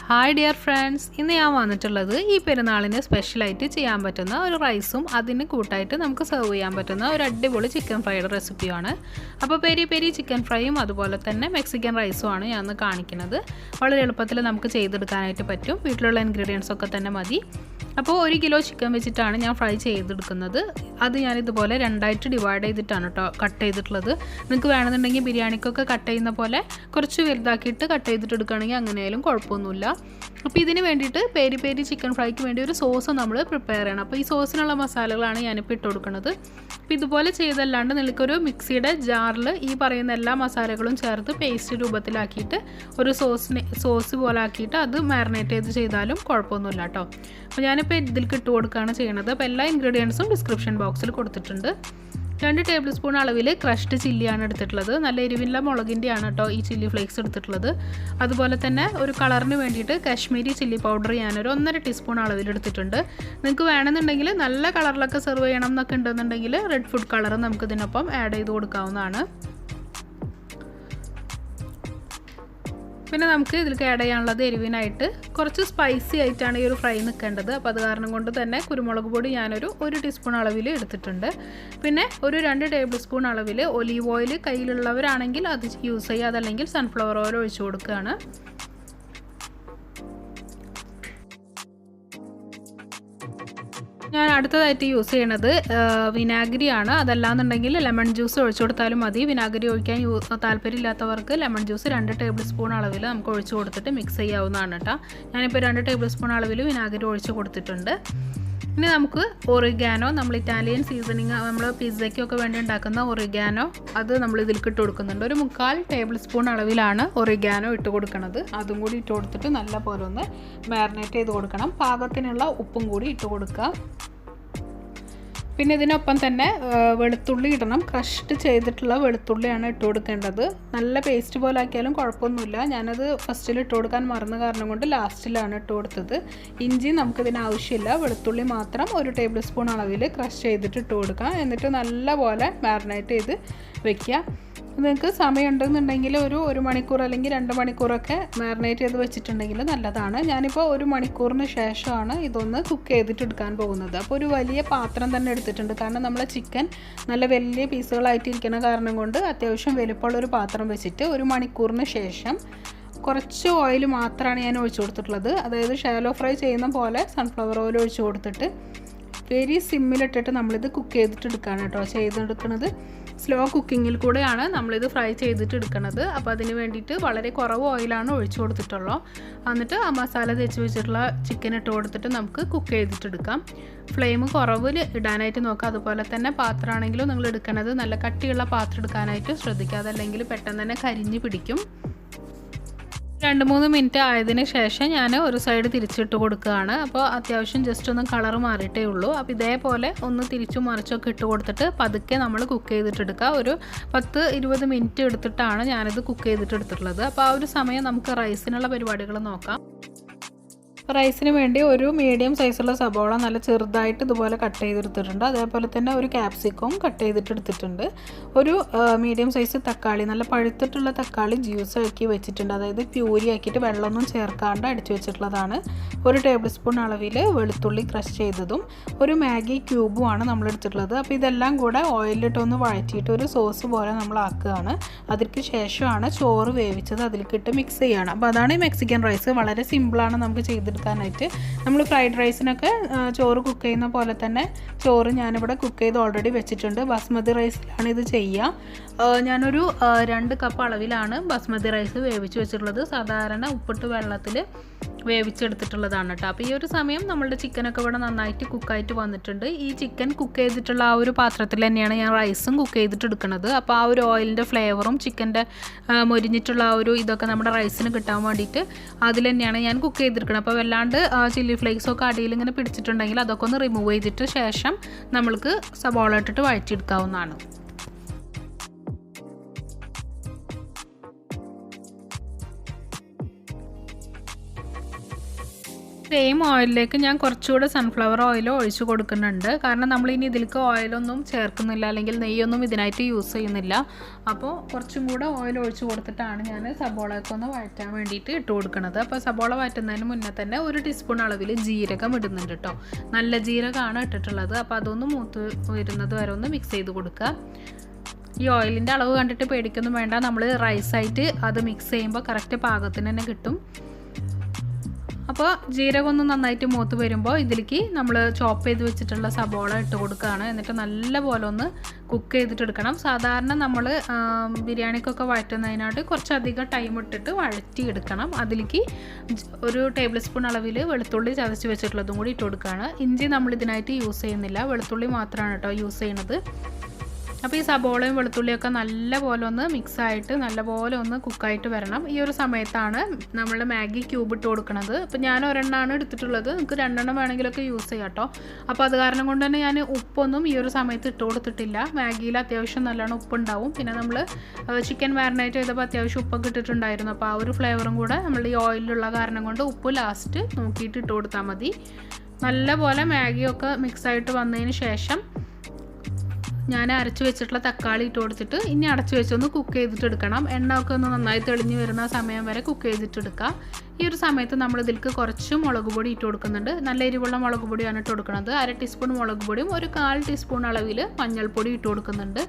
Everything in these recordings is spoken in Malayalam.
ഹായ് ഡിയർ ഫ്രണ്ട്സ്, ഇന്ന് ഞാൻ വന്നിട്ടുള്ളത് ഈ പെരുന്നാളിന് സ്പെഷ്യലായിട്ട് ചെയ്യാൻ പറ്റുന്ന ഒരു റൈസും അതിന് കൂട്ടായിട്ട് നമുക്ക് സെർവ് ചെയ്യാൻ പറ്റുന്ന ഒരു അടിപൊളി ചിക്കൻ ഫ്രൈയുടെ റെസിപ്പിയാണ്. അപ്പോൾ പെരി ചിക്കൻ ഫ്രൈയും അതുപോലെ തന്നെ മെക്സിക്കൻ റൈസുമാണ് ഞാൻ ഇന്ന് കാണിക്കുന്നത്. വളരെ എളുപ്പത്തിൽ നമുക്ക് ചെയ്തെടുക്കാനായിട്ട് പറ്റും. വീട്ടിലുള്ള ഇൻഗ്രീഡിയൻസ് ഒക്കെ തന്നെ മതി. അപ്പോൾ 1 കിലോ ചിക്കൻ വെച്ചിട്ടാണ് ഞാൻ ഫ്രൈ ചെയ്തെടുക്കുന്നത്. അത് ഞാനിതുപോലെ 2ആയിട്ട് ഡിവൈഡ് ചെയ്തിട്ടാണ് കേട്ടോ കട്ട് ചെയ്തിട്ടുള്ളത്. നിങ്ങൾക്ക് വേണമെന്നുണ്ടെങ്കിൽ ബിരിയാണിക്കൊക്കെ കട്ട് ചെയ്യുന്ന പോലെ കുറച്ച് വലുതാക്കിയിട്ട് കട്ട് ചെയ്തിട്ട് എടുക്കുകയാണെങ്കിൽ അങ്ങനെയായാലും കുഴപ്പമൊന്നുമില്ല. അപ്പോൾ ഇതിന് വേണ്ടിയിട്ട് പെരി ചിക്കൻ ഫ്രൈക്ക് വേണ്ടി ഒരു സോസ് നമ്മൾ പ്രിപ്പയർ ചെയ്യണം. അപ്പോൾ ഈ സോസിനുള്ള മസാലകളാണ് ഞാനിപ്പോൾ ഇട്ട് കൊടുക്കുന്നത്. അപ്പോൾ ഇതുപോലെ ചെയ്തല്ലാണ്ട് നിങ്ങൾക്കൊരു മിക്സിയുടെ ജാറിൽ ഈ പറയുന്ന എല്ലാ മസാലകളും ചേർത്ത് പേസ്റ്റ് രൂപത്തിലാക്കിയിട്ട് ഒരു സോസ് പോലെ ആക്കിയിട്ട് അത് മാരിനേറ്റ് ചെയ്ത് ചെയ്താലും കുഴപ്പമൊന്നുമില്ല കേട്ടോ. അപ്പോൾ ഞാനിപ്പോൾ ഇതിലേക്ക് ഇട്ട് കൊടുക്കുകയാണ് ചെയ്യുന്നത്. അപ്പോൾ എല്ലാ ഇൻഗ്രീഡിയൻസും ഡിസ്ക്രിപ്ഷൻ ബോക്സിൽ കൊടുത്തിട്ടുണ്ട്. 2 ടേബിൾ സ്പൂൺ അളവിൽ ക്രഷ്ഡ് ചില്ലിയാണ് എടുത്തിട്ടുള്ളത്. നല്ല എരിവില്ല മുളകിൻ്റെയാണ് കേട്ടോ ഈ ചില്ലി ഫ്ലേക്സ് എടുത്തിട്ടുള്ളത്. അതുപോലെ തന്നെ ഒരു കളറിന് വേണ്ടിയിട്ട് കാശ്മീരി ചില്ലി പൗഡർ ഞാനൊരു 1.5 ടീസ്പൂൺ അളവിൽ എടുത്തിട്ടുണ്ട്. നിങ്ങൾക്ക് വേണമെന്നുണ്ടെങ്കിൽ നല്ല കളറിലൊക്കെ സെർവ് ചെയ്യണം എന്നൊക്കെ ഉണ്ടെന്നുണ്ടെങ്കിൽ റെഡ് ഫുഡ് കളർ നമുക്ക് ഇതിനൊപ്പം ആഡ് ചെയ്ത് കൊടുക്കാവുന്നതാണ്. പിന്നെ നമുക്ക് ഇതിലേക്ക് ആഡ് ചെയ്യാനുള്ളത് എരിവിനായിട്ട് കുറച്ച് സ്പൈസി ആയിട്ടാണ് ഈ ഒരു ഫ്രൈ നിൽക്കേണ്ടത്. അപ്പോൾ അത് കാരണം കൊണ്ട് തന്നെ കുരുമുളക് പൊടി ഞാനൊരു 1 ടീസ്പൂൺ അളവിൽ എടുത്തിട്ടുണ്ട്. പിന്നെ ഒരു 2 ടേബിൾ സ്പൂൺ അളവിൽ ഒലീവ് ഓയിൽ കയ്യിലുള്ളവരാണെങ്കിൽ അത് യൂസ് ചെയ്യുക, അതല്ലെങ്കിൽ സൺഫ്ലവർ ഓയിൽ ഒഴിച്ചു കൊടുക്കുകയാണ്. ഞാൻ അടുത്തതായിട്ട് യൂസ് ചെയ്യണത് വിനാഗിരിയാണ്. അതല്ലാന്നുണ്ടെങ്കിൽ ലെമൺ ജ്യൂസ് ഒഴിച്ചു കൊടുത്താലും മതി. വിനാഗിരി ഒഴിക്കാൻ താല്പര്യമില്ലാത്തവർക്ക് ലെമൺ ജ്യൂസ് 2 ടേബിൾ സ്പൂൺ അളവിൽ നമുക്ക് ഒഴിച്ചു കൊടുത്തിട്ട് മിക്സ് ചെയ്യാവുന്നതാണ് കേട്ടോ. ഞാനിപ്പോൾ 2 ടേബിൾ സ്പൂൺ അളവിൽ വിനാഗിരി ഒഴിച്ച് കൊടുത്തിട്ടുണ്ട്. ഇനി നമുക്ക് ഒറിഗാനോ, നമ്മൾ ഇറ്റാലിയൻ സീസണിങ് നമ്മൾ പിസ്സയ്ക്കൊക്കെ വേണ്ടി ഉണ്ടാക്കുന്ന ഒറിഗാനോ അത് നമ്മൾ ഇതിലേക്ക് ഇട്ട് കൊടുക്കുന്നുണ്ട്. ഒരു 3/4 ടേബിൾ സ്പൂൺ അളവിലാണ് ഒറിഗാനോ ഇട്ട് കൊടുക്കുന്നത്. അതും കൂടി ഇട്ട് കൊടുത്തിട്ട് നല്ല പോലെ ഒന്ന് മാരിനേറ്റ് ചെയ്ത് കൊടുക്കണം. പാകത്തിനുള്ള ഉപ്പും കൂടി ഇട്ട് കൊടുക്കുക. പിന്നെ ഇതിനൊപ്പം തന്നെ വെളുത്തുള്ളി ഇടണം. ക്രഷ്ഡ് ചെയ്തിട്ടുള്ള വെളുത്തുള്ളിയാണ് ഇട്ട് കൊടുക്കേണ്ടത്. നല്ല പേസ്റ്റ് പോലെ ആക്കിയാലും കുഴപ്പമൊന്നുമില്ല. ഞാനത് ഫസ്റ്റിൽ ഇട്ട് കൊടുക്കാൻ മറന്ന കാരണം കൊണ്ട് ലാസ്റ്റിലാണ് ഇട്ട് കൊടുത്തത്. ഇഞ്ചി നമുക്കിതിന് ആവശ്യമില്ല. വെളുത്തുള്ളി മാത്രം 1 ടേബിൾ സ്പൂൺ അളവിൽ ക്രഷ് ചെയ്തിട്ട് ഇട്ട് കൊടുക്കാം. എന്നിട്ട് നല്ല പോലെ മാരിനേറ്റ് ചെയ്ത് വെക്കുക. നിങ്ങൾക്ക് സമയമുണ്ടെന്നുണ്ടെങ്കിൽ ഒരു 1 മണിക്കൂർ അല്ലെങ്കിൽ 2 മണിക്കൂറൊക്കെ മാരിനേറ്റ് ചെയ്ത് വെച്ചിട്ടുണ്ടെങ്കിൽ നല്ലതാണ്. ഞാനിപ്പോൾ 1 മണിക്കൂറിന് ശേഷമാണ് ഇതൊന്ന് കുക്ക് ചെയ്തിട്ട് എടുക്കാൻ പോകുന്നത്. അപ്പോൾ ഒരു വലിയ പാത്രം തന്നെ എടുത്തിട്ടുണ്ട്. കാരണം നമ്മളെ ചിക്കൻ നല്ല വലിയ പീസുകളായിട്ടിരിക്കുന്ന കാരണം കൊണ്ട് അത്യാവശ്യം വലുപ്പമുള്ളൊരു പാത്രം വെച്ചിട്ട് 1 മണിക്കൂറിന് ശേഷം കുറച്ച് ഓയിൽ മാത്രമാണ് ഞാൻ ഒഴിച്ചു കൊടുത്തിട്ടുള്ളത്. അതായത് ഷാലോ ഫ്രൈ ചെയ്യുന്ന പോലെ സൺഫ്ലവർ ഓയിൽ ഒഴിച്ചു കൊടുത്തിട്ട് വെരി സിമ്മിലിട്ടിട്ട് നമ്മളിത് കുക്ക് ചെയ്തിട്ട് എടുക്കുകയാണ് കേട്ടോ ചെയ്തെടുക്കുന്നത്. സ്ലോ കുക്കിങ്ങിൽ കൂടെയാണ് നമ്മളിത് ഫ്രൈ ചെയ്തിട്ട് എടുക്കുന്നത്. അപ്പോൾ അതിന് വേണ്ടിയിട്ട് വളരെ കുറവ് ഓയിലാണ് ഒഴിച്ചു കൊടുത്തിട്ടുള്ളൂ. എന്നിട്ട് ആ മസാല തേച്ച് വെച്ചിട്ടുള്ള ചിക്കൻ ഇട്ട് കൊടുത്തിട്ട് നമുക്ക് കുക്ക് ചെയ്തിട്ടെടുക്കാം. ഫ്ലെയിം കുറവിൽ ഇടാനായിട്ട് നോക്കുക. അതുപോലെ തന്നെ പാത്രമാണെങ്കിലും നിങ്ങൾ എടുക്കുന്നത് നല്ല കട്ടിയുള്ള പാത്രം എടുക്കാനായിട്ട് ശ്രദ്ധിക്കുക. അതല്ലെങ്കിൽ പെട്ടെന്ന് തന്നെ കരിഞ്ഞ് പിടിക്കും. 2-3 മിനിറ്റ് ആയതിനു ശേഷം ഞാൻ ഒരു സൈഡ് തിരിച്ചിട്ട് കൊടുക്കുകയാണ്. അപ്പോൾ അത്യാവശ്യം ജസ്റ്റ് ഒന്ന് കളർ മാറിയിട്ടേ ഉള്ളൂ. അപ്പോൾ ഇതേപോലെ ഒന്ന് തിരിച്ചും മറിച്ചൊക്കെ ഇട്ട് കൊടുത്തിട്ട് പതുക്കെ നമ്മൾ കുക്ക് ചെയ്തിട്ടെടുക്കുക. ഒരു 10-20 മിനിറ്റ് എടുത്തിട്ടാണ് ഞാനിത് കുക്ക് ചെയ്തിട്ടെടുത്തിട്ടുള്ളത്. അപ്പോൾ ആ ഒരു സമയം നമുക്ക് റൈസിനുള്ള പരിപാടികൾ നോക്കാം. റൈസിന് വേണ്ടി ഒരു മീഡിയം സൈസുള്ള സബോള നല്ല ചെറുതായിട്ട് ഇതുപോലെ കട്ട് ചെയ്തെടുത്തിട്ടുണ്ട്. അതേപോലെ തന്നെ ഒരു ക്യാപ്സിക്കം കട്ട് ചെയ്തിട്ടെടുത്തിട്ടുണ്ട്. ഒരു മീഡിയം സൈസ് തക്കാളി, നല്ല പഴുത്തിട്ടുള്ള തക്കാളി ജ്യൂസ് ആക്കി വെച്ചിട്ടുണ്ട്. അതായത് പ്യൂരി ആക്കിയിട്ട് വെള്ളമൊന്നും ചേർക്കാണ്ട് അടിച്ചു വെച്ചിട്ടുള്ളതാണ്. 1 ടേബിൾ സ്പൂൺ അളവിൽ വെളുത്തുള്ളി ക്രഷ് ചെയ്തതും ഒരു മാഗി ക്യൂബുമാണ് നമ്മൾ എടുത്തിട്ടുള്ളത്. അപ്പോൾ ഇതെല്ലാം കൂടെ ഓയിലിട്ടൊന്ന് വഴറ്റിയിട്ട് ഒരു സോസ് പോലെ നമ്മൾ ആക്കുകയാണ്. അതിற்கு ശേഷമാണ് ചോറ് വേവിച്ചത് അതിലേക്കിട്ട് മിക്സ് ചെയ്യുകയാണ്. അപ്പോൾ അതാണ് ഈ മെക്സിക്കൻ റൈസ്. വളരെ സിമ്പിളാണ് നമുക്ക് ചെയ്തെടുക്കാനായിട്ട്. നമ്മൾ ഫ്രൈഡ് റൈസിനൊക്കെ ചോറ് കുക്ക് ചെയ്യുന്ന പോലെ തന്നെ ചോറ് ഞാനിവിടെ കുക്ക് ചെയ്ത് ഓൾറെഡി വെച്ചിട്ടുണ്ട്. ബാസ്മതി റൈസിലാണ് ഇത് ചെയ്യുക. ഞാനൊരു 2 കപ്പ് അളവിലാണ് ബാസ്മതി റൈസ് വേവിച്ച് വെച്ചിട്ടുള്ളത്. സാധാരണ ഉപ്പിട്ട് വെള്ളത്തിൽ വേവിച്ചെടുത്തിട്ടുള്ളതാണ് കേട്ടോ. അപ്പോൾ ഈ ഒരു സമയം നമ്മളുടെ ചിക്കനൊക്കെ ഇവിടെ നന്നായിട്ട് കുക്കായിട്ട് വന്നിട്ടുണ്ട്. ഈ ചിക്കൻ കുക്ക് ചെയ്തിട്ടുള്ള ആ ഒരു പാത്രത്തിൽ തന്നെയാണ് ഞാൻ റൈസും കുക്ക് ചെയ്തിട്ട് എടുക്കുന്നത്. അപ്പോൾ ആ ഒരു ഓയിലിൻ്റെ ഫ്ലേവറും ചിക്കൻ്റെ മൊരിഞ്ഞിട്ടുള്ള ആ ഒരു ഇതൊക്കെ നമ്മുടെ റൈസിന് കിട്ടാൻ വേണ്ടിയിട്ട് അതിൽ തന്നെയാണ് ഞാൻ കുക്ക് ചെയ്തെടുക്കുന്നത്. അപ്പോൾ വല്ലാണ്ട് ചില്ലി ഫ്ലേക്സൊക്കെ അടിയിൽ ഇങ്ങനെ പിടിച്ചിട്ടുണ്ടെങ്കിൽ അതൊക്കെ ഒന്ന് റിമൂവ് ചെയ്തിട്ട് ശേഷം നമ്മൾക്ക് സബോള ഇട്ടിട്ട് വഴറ്റിയെടുക്കാവുന്നതാണ്. സെയിം ഓയിലിലേക്ക് ഞാൻ കുറച്ചുകൂടെ സൺഫ്ലവർ ഓയിൽ ഒഴിച്ച് കൊടുക്കുന്നുണ്ട്. കാരണം നമ്മളിനി ഇതിലേക്ക് ഓയിലൊന്നും ചേർക്കുന്നില്ല, അല്ലെങ്കിൽ നെയ്യൊന്നും ഇതിനായിട്ട് യൂസ് ചെയ്യുന്നില്ല. അപ്പോൾ കുറച്ചും കൂടെ ഓയിൽ ഒഴിച്ച് കൊടുത്തിട്ടാണ് ഞാൻ സബോളയൊക്കെ ഒന്ന് വഴറ്റാൻ വേണ്ടിയിട്ട് ഇട്ട് കൊടുക്കുന്നത്. അപ്പോൾ സബോള വഴറ്റുന്നതിന് മുന്നേ തന്നെ 1 ടീസ്പൂൺ അളവിൽ ജീരകം ഇടുന്നുണ്ട് കേട്ടോ. നല്ല ജീരകമാണ് ഇട്ടിട്ടുള്ളത്. അപ്പോൾ അതൊന്ന് മൂത്ത് വരുന്നത് വരെ ഒന്ന് മിക്സ് ചെയ്ത് കൊടുക്കുക. ഈ ഓയിലിൻ്റെ അളവ് കണ്ടിട്ട് പേടിക്കൊന്നും വേണ്ട, നമ്മൾ റൈസായിട്ട് അത് മിക്സ് ചെയ്യുമ്പോൾ കറക്റ്റ് പാകത്തിന് തന്നെ കിട്ടും. അപ്പോൾ ജീരകം ഒന്ന് നന്നായിട്ട് മൂത്ത് വരുമ്പോൾ ഇതിലേക്ക് നമ്മൾ ചോപ്പ് ചെയ്ത് വെച്ചിട്ടുള്ള സബോള ഇട്ട് കൊടുക്കുകയാണ്. എന്നിട്ട് നല്ലപോലെ ഒന്ന് കുക്ക് ചെയ്തിട്ടെടുക്കണം. സാധാരണ നമ്മൾ ബിരിയാണിക്കൊക്കെ വഴറ്റുന്നതിനായിട്ട് കുറച്ചധികം ടൈം ഇട്ടിട്ട് വഴറ്റിയെടുക്കണം. അതിലേക്ക് 1 ടേബിൾ സ്പൂൺ അളവിൽ വെളുത്തുള്ളി ചതച്ച് വെച്ചിട്ടുള്ളതും കൂടി ഇട്ട് കൊടുക്കുകയാണ്. ഇഞ്ചി നമ്മൾ ഇതിനായിട്ട് യൂസ് ചെയ്യുന്നില്ല, വെളുത്തുള്ളി മാത്രമാണ് കേട്ടോ യൂസ് ചെയ്യുന്നത്. അപ്പോൾ ഈ സബോളയും വെളുത്തുള്ളിയൊക്കെ നല്ലപോലെ ഒന്ന് മിക്സായിട്ട് നല്ലപോലെ ഒന്ന് കുക്കായിട്ട് വരണം. ഈ ഒരു സമയത്താണ് നമ്മൾ മാഗി ക്യൂബ് ഇട്ട് കൊടുക്കുന്നത്. അപ്പോൾ ഞാൻ ഒരെണ്ണമാണ് എടുത്തിട്ടുള്ളത്, നിങ്ങൾക്ക് 2 എണ്ണം വേണമെങ്കിലൊക്കെ യൂസ് ചെയ്യാം കേട്ടോ. അപ്പോൾ അത് കാരണം കൊണ്ട് തന്നെ ഞാൻ ഉപ്പൊന്നും ഈ ഒരു സമയത്ത് ഇട്ട് കൊടുത്തിട്ടില്ല. മാഗിയിൽ അത്യാവശ്യം നല്ലോണം ഉപ്പുണ്ടാവും. പിന്നെ നമ്മൾ ചിക്കൻ മാരിനേറ്റ് ചെയ്തപ്പോൾ അത്യാവശ്യം ഉപ്പൊക്കെ ഇട്ടിട്ടുണ്ടായിരുന്നു. അപ്പോൾ ആ ഒരു ഫ്ലേവറും കൂടെ നമ്മൾ ഈ ഓയിലുള്ള കാരണം കൊണ്ട് ഉപ്പ് ലാസ്റ്റ് നോക്കിയിട്ട് ഇട്ട് കൊടുത്താൽ മതി. നല്ലപോലെ മാഗിയൊക്കെ മിക്സായിട്ട് വന്നതിന് ശേഷം ഞാൻ അരച്ച് വെച്ചിട്ടുള്ള തക്കാളി ഇട്ട് കൊടുത്തിട്ട് ഇനി അടച്ച് വെച്ചൊന്ന് കുക്ക് ചെയ്തിട്ട് എടുക്കണം. എണ്ണ ഒക്കെ ഒന്ന് നന്നായി തെളിഞ്ഞ് വരുന്ന സമയം വരെ കുക്ക് ചെയ്തിട്ട് എടുക്കുക. ഈ ഒരു സമയത്ത് നമ്മൾ ഇതിലേക്ക് കുറച്ച് മുളക് പൊടി ഇട്ട് കൊടുക്കുന്നുണ്ട്. നല്ല എരിവുള്ള മുളക് പൊടിയാണ് ഇട്ട് കൊടുക്കുന്നത്. 1/2 ടീസ്പൂൺ മുളക് പൊടിയും 1/4 ടീസ്പൂൺ അളവിൽ മഞ്ഞൾപ്പൊടി ഇട്ട് കൊടുക്കുന്നുണ്ട്.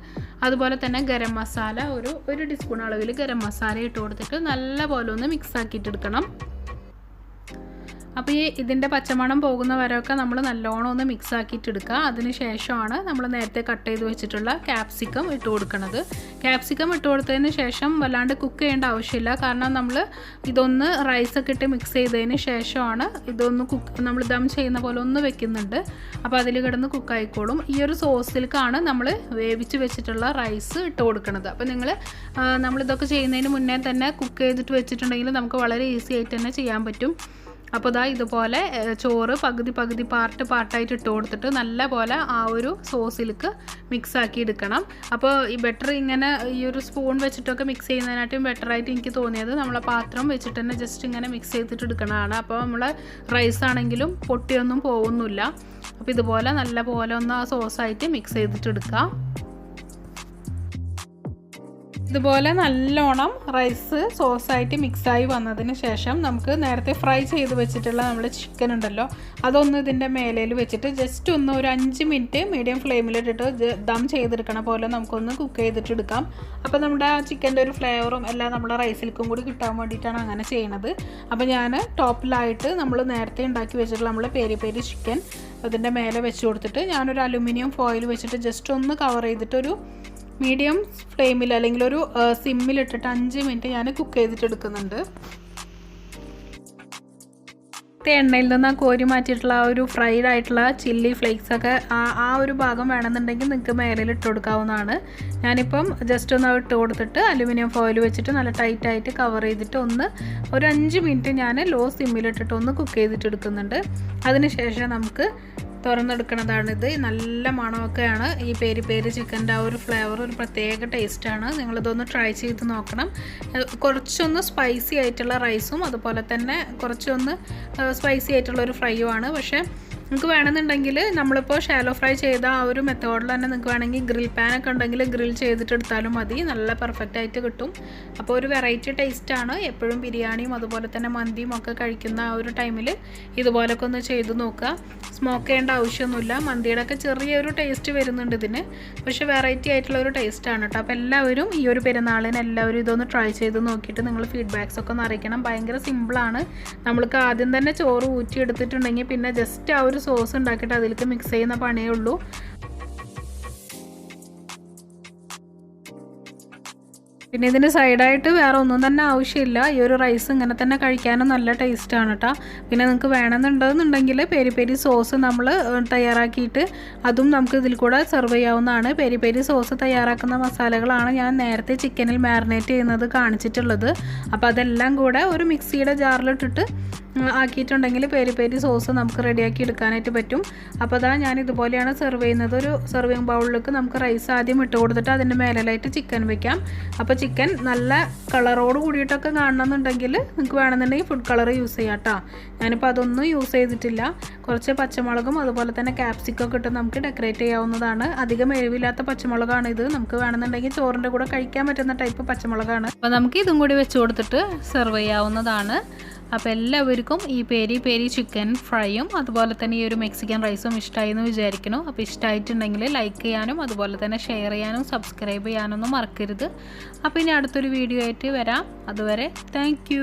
അതുപോലെ തന്നെ ഗരം മസാല 1 ടീസ്പൂൺ അളവിൽ ഗരം മസാല ഇട്ട് കൊടുത്തിട്ട് നല്ലപോലെ ഒന്ന് മിക്സ് ആക്കിയിട്ട് എടുക്കണം. അപ്പോൾ ഇതിൻ്റെ പച്ചമണം പോകുന്ന വരെയൊക്കെ നമ്മൾ നല്ലോണം ഒന്ന് മിക്സ് ആക്കിയിട്ട് എടുക്കുക. അതിന് ശേഷമാണ് നമ്മൾ നേരത്തെ കട്ട് ചെയ്ത് വെച്ചിട്ടുള്ള ക്യാപ്സിക്കം ഇട്ട് കൊടുക്കുന്നത്. ക്യാപ്സിക്കം ഇട്ട് കൊടുത്തതിന് ശേഷം വല്ലാണ്ട് കുക്ക് ചെയ്യേണ്ട ആവശ്യമില്ല. കാരണം നമ്മൾ ഇതൊന്ന് റൈസൊക്കെ ഇട്ട് മിക്സ് ചെയ്തതിന് ശേഷമാണ് ഇതൊന്ന് നമ്മൾ ദം ചെയ്യുന്ന പോലെ ഒന്ന് വെക്കുന്നുണ്ട്. അപ്പോൾ അതിൽ കിടന്ന് കുക്കായിക്കോളും. ഈ ഒരു സോസിലേക്കാണ് നമ്മൾ വേവിച്ച് വെച്ചിട്ടുള്ള റൈസ് ഇട്ട് കൊടുക്കുന്നത്. അപ്പോൾ നമ്മളിതൊക്കെ ചെയ്യുന്നതിന് മുന്നേ തന്നെ കുക്ക് ചെയ്തിട്ട് വെച്ചിട്ടുണ്ടെങ്കിൽ നമുക്ക് വളരെ ഈസി ആയിട്ട് തന്നെ ചെയ്യാൻ പറ്റും. അപ്പോൾ ഇതുപോലെ ചോറ് പകുതി പാർട്ടായിട്ട് ഇട്ട് കൊടുത്തിട്ട് നല്ല പോലെ ആ ഒരു സോസിലേക്ക് മിക്സ് ആക്കി എടുക്കണം. അപ്പോൾ ഈ ബെറ്റർ ഇങ്ങനെ ഈ ഒരു സ്പൂൺ വെച്ചിട്ടൊക്കെ മിക്സ് ചെയ്യുന്നതിനായിട്ടും ബെറ്ററായിട്ട് എനിക്ക് തോന്നിയത് നമ്മളെ പാത്രം വെച്ചിട്ട് തന്നെ ജസ്റ്റ് ഇങ്ങനെ മിക്സ് ചെയ്തിട്ട് എടുക്കണതാണ്. അപ്പോൾ നമ്മളെ റൈസ് ആണെങ്കിലും പൊട്ടിയൊന്നും പോകുന്നില്ല. അപ്പോൾ ഇതുപോലെ നല്ല പോലെ ഒന്ന് ആ സോസായിട്ട് മിക്സ് ചെയ്തിട്ട് എടുക്കാം. ഇതുപോലെ നല്ലോണം റൈസ് സോസായിട്ട് മിക്സായി വന്നതിന് ശേഷം നമുക്ക് നേരത്തെ ഫ്രൈ ചെയ്ത് വെച്ചിട്ടുള്ള നമ്മുടെ ചിക്കൻ ഉണ്ടല്ലോ, അതൊന്ന് ഇതിൻ്റെ മേലയിൽ വെച്ചിട്ട് ജസ്റ്റ് ഒന്ന് ഒരു 5 മിനിറ്റ് മീഡിയം ഫ്ലെയിമിലിട്ടിട്ട് ദം ചെയ്തെടുക്കണ പോലെ നമുക്കൊന്ന് കുക്ക് ചെയ്തിട്ടെടുക്കാം. അപ്പോൾ നമ്മുടെ ആ ചിക്കൻ്റെ ഒരു ഫ്ലേവറും എല്ലാം നമ്മുടെ റൈസിലേക്കും കൂടി കിട്ടാൻ വേണ്ടിയിട്ടാണ് അങ്ങനെ ചെയ്യണത്. അപ്പോൾ ഞാൻ ടോപ്പിലായിട്ട് നമ്മൾ നേരത്തെ ഉണ്ടാക്കി വെച്ചിട്ടുള്ള നമ്മൾ പെരി ചിക്കൻ അതിൻ്റെ മേലെ വെച്ച് കൊടുത്തിട്ട് ഞാനൊരു അലുമിനിയം ഫോയിൽ വെച്ചിട്ട് ജസ്റ്റ് ഒന്ന് കവർ ചെയ്തിട്ടൊരു മീഡിയം ഫ്ലെയിമിൽ അല്ലെങ്കിൽ ഒരു സിമ്മിലിട്ടിട്ട് 5 മിനിറ്റ് ഞാൻ കുക്ക് ചെയ്തിട്ടെടുക്കുന്നുണ്ട്. എണ്ണയിൽ നിന്ന് കോരി മാറ്റിയിട്ടുള്ള ആ ഒരു ഫ്രൈഡ് ആയിട്ടുള്ള ചില്ലി ഫ്ലേക്സ് ഒക്കെ ആ ഒരു ഭാഗം വേണമെന്നുണ്ടെങ്കിൽ നിങ്ങൾക്ക് മേലിൽ ഇട്ട് കൊടുക്കാവുന്നതാണ്. ഞാനിപ്പം ജസ്റ്റ് ഒന്ന് ഇട്ട് കൊടുത്തിട്ട് അലുമിനിയം ഫോയിൽ വെച്ചിട്ട് നല്ല ടൈറ്റായിട്ട് കവർ ചെയ്തിട്ട് ഒരു 5 മിനിറ്റ് ഞാൻ ലോ സിമ്മിലിട്ടിട്ട് ഒന്ന് കുക്ക് ചെയ്തിട്ടെടുക്കുന്നുണ്ട്. അതിനുശേഷം നമുക്ക് തുറന്നെടുക്കുന്നതാണിത്. നല്ല മണമൊക്കെയാണ്. ഈ പെരി ചിക്കൻ്റെ ആ ഒരു ഫ്ലേവർ ഒരു പ്രത്യേക ടേസ്റ്റാണ്. നിങ്ങളിതൊന്ന് ട്രൈ ചെയ്ത് നോക്കണം. കുറച്ചൊന്ന് സ്പൈസി ആയിട്ടുള്ള റൈസും അതുപോലെ തന്നെ കുറച്ചൊന്ന് സ്പൈസി ആയിട്ടുള്ള ഒരു ഫ്രൈയും ആണ്. പക്ഷേ നിങ്ങൾക്ക് വേണമെന്നുണ്ടെങ്കിൽ നമ്മളിപ്പോൾ ഷാലോ ഫ്രൈ ചെയ്ത ആ ഒരു മെത്തേഡിൽ തന്നെ നിങ്ങൾക്ക് വേണമെങ്കിൽ ഗ്രിൽ പാനൊക്കെ ഉണ്ടെങ്കിൽ ഗ്രിൽ ചെയ്തിട്ടെടുത്താലും മതി, നല്ല പെർഫെക്റ്റ് ആയിട്ട് കിട്ടും. അപ്പോൾ ഒരു വെറൈറ്റി ടേസ്റ്റാണ്. എപ്പോഴും ബിരിയാണിയും അതുപോലെ തന്നെ മന്തിയും ഒക്കെ കഴിക്കുന്ന ആ ഒരു ടൈമിൽ ഇതുപോലൊക്കെ ഒന്ന് ചെയ്ത് നോക്കുക. സ്മോക്ക് ചെയ്യേണ്ട ആവശ്യമൊന്നുമില്ല. മന്തിയുടെ ഒക്കെ ചെറിയൊരു ടേസ്റ്റ് വരുന്നുണ്ട് ഇതിന്, പക്ഷേ വെറൈറ്റി ആയിട്ടുള്ള ഒരു ടേസ്റ്റാണ് കേട്ടോ. അപ്പോൾ എല്ലാവരും ഈ ഒരു പെരുന്നാളിന് എല്ലാവരും ഇതൊന്ന് ട്രൈ ചെയ്ത് നോക്കിയിട്ട് നിങ്ങൾ ഫീഡ്ബാക്സ് ഒക്കെ ഒന്ന് അറിയിക്കണം. ഭയങ്കര സിമ്പിളാണ്. നമ്മൾക്ക് ആദ്യം തന്നെ ചോറ് ഊറ്റി എടുത്തിട്ടുണ്ടെങ്കിൽ പിന്നെ ജസ്റ്റ് ആ ഒരു സോസ് ഉണ്ടാക്കിയിട്ട് അതിലേക്ക് മിക്സ് ചെയ്യുന്ന പണിയേ ഉള്ളൂ. പിന്നെ ഇതിന് സൈഡായിട്ട് വേറെ ഒന്നും തന്നെ ആവശ്യമില്ല. ഈ ഒരു റൈസ് ഇങ്ങനെ തന്നെ കഴിക്കാനും നല്ല ടേസ്റ്റാണ് കേട്ടോ. പിന്നെ നിങ്ങൾക്ക് വേണമെന്നുണ്ടെന്നുണ്ടെങ്കിൽ പെരി സോസ് നമ്മൾ തയ്യാറാക്കിയിട്ട് അതും നമുക്ക് ഇതിൽ കൂടെ സെർവ് ചെയ്യാവുന്നതാണ്. പെരി സോസ് തയ്യാറാക്കുന്ന മസാലകളാണ് ഞാൻ നേരത്തെ ചിക്കനിൽ മാരിനേറ്റ് ചെയ്യുന്നത് കാണിച്ചിട്ടുള്ളത്. അപ്പോൾ അതെല്ലാം കൂടെ ഒരു മിക്സിയുടെ ജാറിലിട്ടിട്ട് ആക്കിയിട്ടുണ്ടെങ്കിൽ പേരി പേരി സോസ് നമുക്ക് റെഡിയാക്കി എടുക്കാനായിട്ട് പറ്റും. അപ്പോൾ അതാ ഞാൻ ഇതുപോലെയാണ് സെർവ് ചെയ്യുന്നത്. ഒരു സെർവിങ് ബൗളിലേക്ക് നമുക്ക് റൈസ് ആദ്യം ഇട്ട് കൊടുത്തിട്ട് അതിൻ്റെ മേലായിട്ട് ചിക്കൻ വെക്കാം. അപ്പോൾ ചിക്കൻ നല്ല കളറോട് കൂടിയിട്ടൊക്കെ കാണണമെന്നുണ്ടെങ്കിൽ നിങ്ങൾക്ക് വേണമെന്നുണ്ടെങ്കിൽ ഫുഡ് കളർ യൂസ് ചെയ്യാം കേട്ടോ. ഞാനിപ്പോൾ അതൊന്നും യൂസ് ചെയ്തിട്ടില്ല. കുറച്ച് പച്ചമുളകും അതുപോലെ തന്നെ ക്യാപ്സിക്കൊക്കെ ഇട്ട് നമുക്ക് ഡെക്കറേറ്റ് ചെയ്യാവുന്നതാണ്. അധികം എരിവില്ലാത്ത പച്ചമുളകാണ് ഇത്. നമുക്ക് വേണമെന്നുണ്ടെങ്കിൽ ചോറിൻ്റെ കൂടെ കഴിക്കാൻ പറ്റുന്ന ടൈപ്പ് പച്ചമുളകാണ്. അപ്പോൾ നമുക്ക് ഇതും കൂടി വെച്ച് കൊടുത്തിട്ട് സെർവ് ചെയ്യാവുന്നതാണ്. അപ്പോൾ എല്ലാവർക്കും ഈ പേരി പേരി ചിക്കൻ ഫ്രൈയും അതുപോലെ തന്നെ ഈ ഒരു മെക്സിക്കൻ റൈസും ഇഷ്ടമായി എന്ന് വിചാരിക്കുന്നു. അപ്പോൾ ഇഷ്ടമായിട്ടുണ്ടെങ്കിൽ ലൈക്ക് ചെയ്യാനും അതുപോലെ തന്നെ ഷെയർ ചെയ്യാനും സബ്സ്ക്രൈബ് ചെയ്യാനൊന്നും മറക്കരുത്. അപ്പോൾ ഇനി അടുത്തൊരു വീഡിയോ ആയിട്ട് വരാം. അതുവരെ താങ്ക്